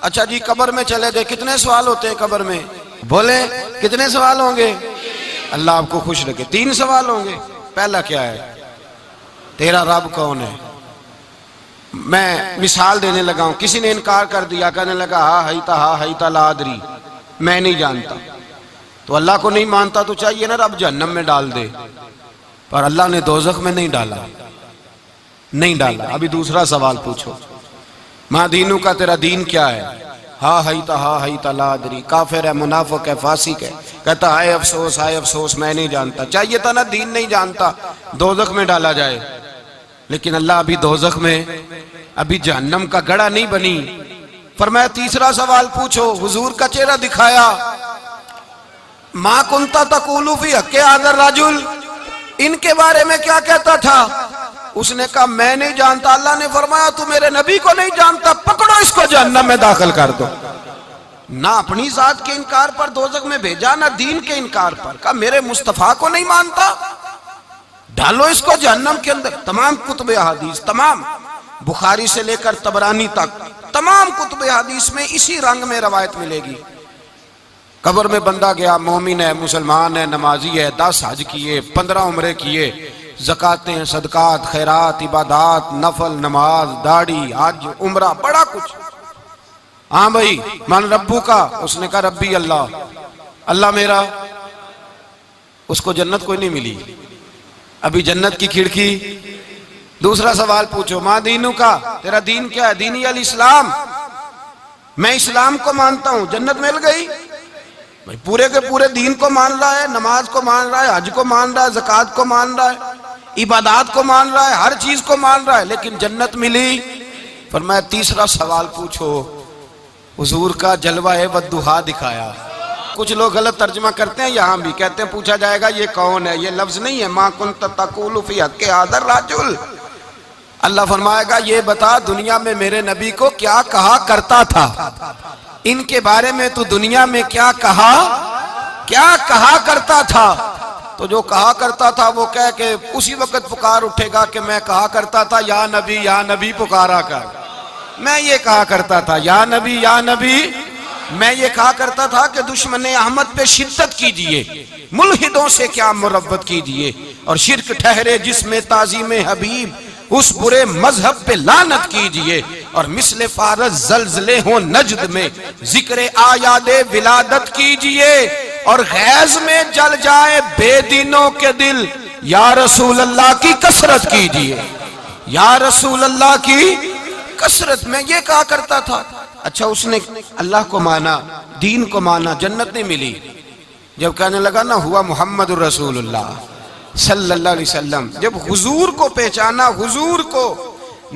اچھا جی قبر میں چلے گئے، کتنے سوال ہوتے ہیں قبر میں؟ بولے کتنے سوال ہوں گے؟ اللہ آپ کو خوش رکھے، 3 سوال ہوں گے۔ پہلا کیا ہے؟ تیرا رب کون ہے؟ میں مثال دینے لگا ہوں، کسی نے انکار کر دیا، کہنے لگا ہا ہیتا لا ادری، میں نہیں جانتا۔ تو اللہ کو نہیں مانتا تو چاہیے نا رب جہنم میں ڈال دے، پر اللہ نے دوزخ میں نہیں ڈالا، نہیں ڈالا۔ ابھی دوسرا سوال پوچھو، ماں دینوں کا، تیرا دین کیا ہے؟ ہا ہیتا لا ادری، کافر ہے، منافق ہے، فاسق ہے، کہتا ہائے افسوس میں نہیں جانتا۔ چاہیے تھا نا دین نہیں جانتا دوزخ میں ڈالا جائے، لیکن اللہ ابھی دوزخ میں، ابھی جہنم کا گڑھا نہیں بنی۔ فرمایا تیسرا سوال پوچھو، حضور کا چہرہ دکھایا، ما کنتا تقول فی حق ھذا الرجل، ان کے بارے میں کیا کہتا تھا؟ اس نے کہا میں نہیں جانتا۔ اللہ نے فرمایا تو میرے نبی کو نہیں جانتا، پکڑو اس کو جہنم میں داخل کر دو۔ نہ اپنی ذات کے انکار پر دوزخ میں بھیجا، نہ دین کے انکار پر، کہا میرے مصطفیٰ کو نہیں مانتا، ڈالو اس کو جہنم کے اندر۔ تمام کتب احادیث، تمام بخاری سے لے کر طبرانی تک، تمام کتب احادیث میں اسی رنگ میں روایت ملے گی۔ قبر میں بندہ گیا، مومن ہے، مسلمان ہے، نمازی ہے، 10 حج کیے، 15 عمرے کیے، زکاتیں، صدقات، خیرات، عبادات، نفل، نماز، داڑھی، حج، عمرہ، بڑا کچھ۔ ہاں بھائی من ربو کا، اس نے کہا ربی اللہ، اللہ میرا۔ اس کو جنت کوئی نہیں ملی، ابھی جنت کی کھڑکی۔ دوسرا سوال پوچھو، ماں دینوں کا، تیرا دین کیا ہے؟ دینی الاسلام، میں اسلام کو مانتا ہوں، جنت مل گئی۔ بھائی پورے کے پورے دین کو مان رہا ہے، نماز کو مان رہا ہے، حج کو مان رہا ہے، زکوٰۃ کو مان رہا ہے، عبادات کو مان رہا ہے، ہر چیز کو مان رہا ہے، لیکن جنت ملی۔ فرمایا تیسرا سوال پوچھو، حضور کا جلوہ والضحیٰ دکھایا۔ کچھ لوگ غلط ترجمہ کرتے ہیں، یہاں بھی کہتے ہیں پوچھا جائے گا یہ کون ہے، یہ لفظ نہیں ہے، ما کنت تقول فی حق ھذا الرجل۔ اللہ فرمائے گا یہ بتا دنیا میں میرے نبی کو کیا کہا کرتا تھا، ان کے بارے میں تو دنیا میں کیا کہا کرتا تھا۔ تو جو کہا کرتا تھا وہ کہہ کہ اسی وقت پکار اٹھے گا کہ میں کہا کرتا تھا یا نبی پکارا کر، میں یہ کہا کرتا تھا یا نبی، میں یہ کہا کرتا تھا کہ دشمن احمد پہ شدت کیجئے، ملحدوں سے کیا مروت کیجئے، اور شرک ٹھہرے جس میں تعظیم حبیب، اس برے مذہب پہ لعنت کیجئے، اور مثل فارس زلزلے ہوں نجد میں ذکر آیاد ولادت کیجئے، اور غیظ میں جل جائے بے دینوں کے دل، یا رسول اللہ کی کثرت کیجئے، یا رسول اللہ کی کثرت۔ میں یہ کہا کرتا تھا۔ اچھا اس نے اللہ کو مانا، دین کو مانا، جنت نہیں ملی۔ جب کہنے لگا نا ہوا محمد الرسول اللہ صلی اللہ علیہ وسلم، جب حضور کو پہچانا، حضور کو،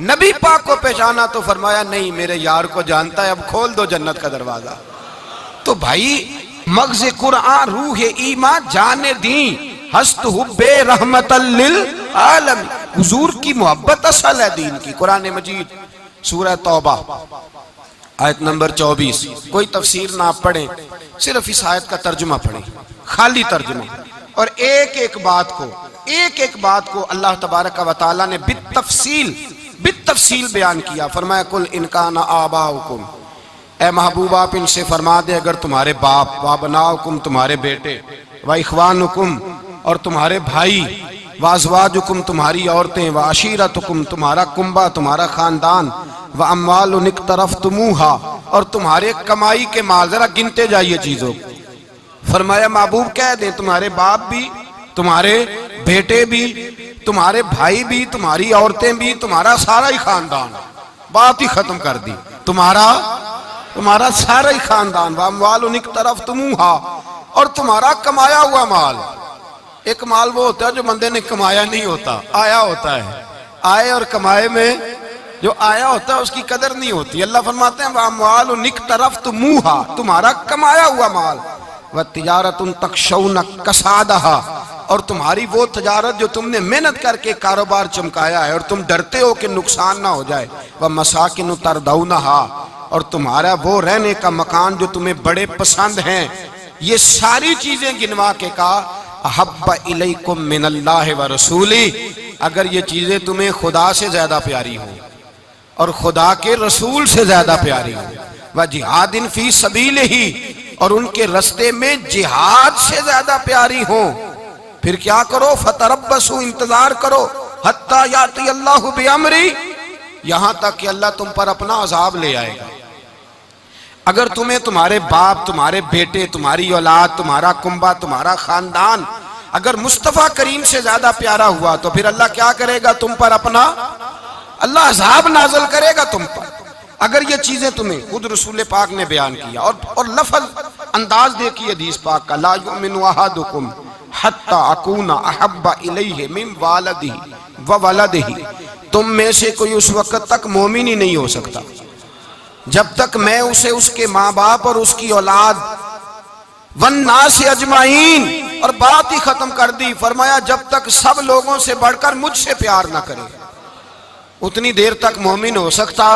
نبی پاک کو پہچانا، تو فرمایا نہیں میرے یار کو جانتا ہے، اب کھول دو جنت کا دروازہ۔ تو بھائی مغز قرآن، روح ایمان، جان دین، ہست حب رحمت للعالم، حضور کی محبت اصل ہے دین کی۔ قرآن مجید سورہ توبہ آیت نمبر 24، کوئی تفسیر نہ آپ پڑھیں، صرف اس آیت کا ترجمہ پڑھیں، خالی ترجمہ، اور ایک ایک بات کو اللہ تبارک و تعالیٰ نے بالتفصیل بیان کیا۔ فرمایا کل ان کان آباؤکم، اے محبوب آپ ان سے فرما دے اگر تمہارے باپ، وابناؤکم تمہارے بیٹے، واخوانکم اور تمہارے بھائی، وازواجکم تمہاری عورتیں، وعشیرتکم تمہارا کنبہ، تمہارا خاندان، واموال اقترفتموہا اور تمہارے کمائی کے مال، ذرا گنتے جائیے چیزوں کو۔ فرمایا محبوب کہہ دیں تمہارے باپ بھی، تمہارے بیٹے بھی، تمہارے بھائی بھی، تمہاری عورتیں بھی، تمہارا سارا ہی خاندان، بات ہی ختم کر دی، تمہارا سارا ہی خاندان، واموال اقترفتموہا اور تمہارا کمایا ہوا مال۔ ایک مال وہ ہوتا ہے جو بندے نے کمایا نہیں ہوتا، آیا ہوتا ہے، آئے اور کمائے میں جو آیا ہوتا ہے اس کی قدر نہیں ہوتی۔ اللہ فرماتے ہیں وَأَمْوَالٌ اقْتَرَفْتُمُوهَا، تمہارا کمایا ہوا مال، وَتِجَارَةٌ تَخْشَوْنَ كَسَادَهَا اور تمہاری وہ تجارت جو تم نے محنت کر کے کاروبار چمکایا ہے اور تم ڈرتے ہو کہ نقصان نہ ہو جائے، وَمَسَاكِنُ تَرْضَوْنَهَا اور تمہارا وہ رہنے کا مکان جو تمہیں بڑے پسند ہیں۔ یہ ساری چیزیں گنوا کے کہا احب الیکم من اللہ ورسولی، اگر یہ چیزیں تمہیں خدا سے زیادہ پیاری ہوں اور خدا کے رسول سے زیادہ پیاری ہوں، وجہاد فی سبیلہ، اور ان کے رستے میں جہاد سے زیادہ پیاری ہوں، پھر کیا کرو؟ فتربصوا، انتظار کرو، حتی یاتی اللہ بامری، یہاں تک کہ اللہ تم پر اپنا عذاب لے آئے گا۔ اگر تمہیں تمہارے باپ، تمہارے بیٹے، تمہاری اولاد، تمہارا کنبہ، تمہارا خاندان اگر مصطفیٰ کریم سے زیادہ پیارا ہوا تو پھر اللہ کیا کرے گا تم پر؟ اپنا اللہ عذاب نازل کرے گا تم پر۔ اگر یہ چیزیں تمہیں خود رسول پاک نے بیان کیا، اور لفظ انداز دیکھیے حدیث پاک کا، لا یؤمن احدکم حتی اکون احب الیہ من والدہ وولدہ، تم میں سے کوئی اس وقت تک مومن ہی نہیں ہو سکتا جب تک میں اسے اس کے ماں باپ اور اس کی اولاد والناس اجمعین، اور بات ہی ختم کر دی، فرمایا جب تک سب لوگوں سے بڑھ کر مجھ سے پیار نہ کرے اتنی دیر تک مومن ہو سکتا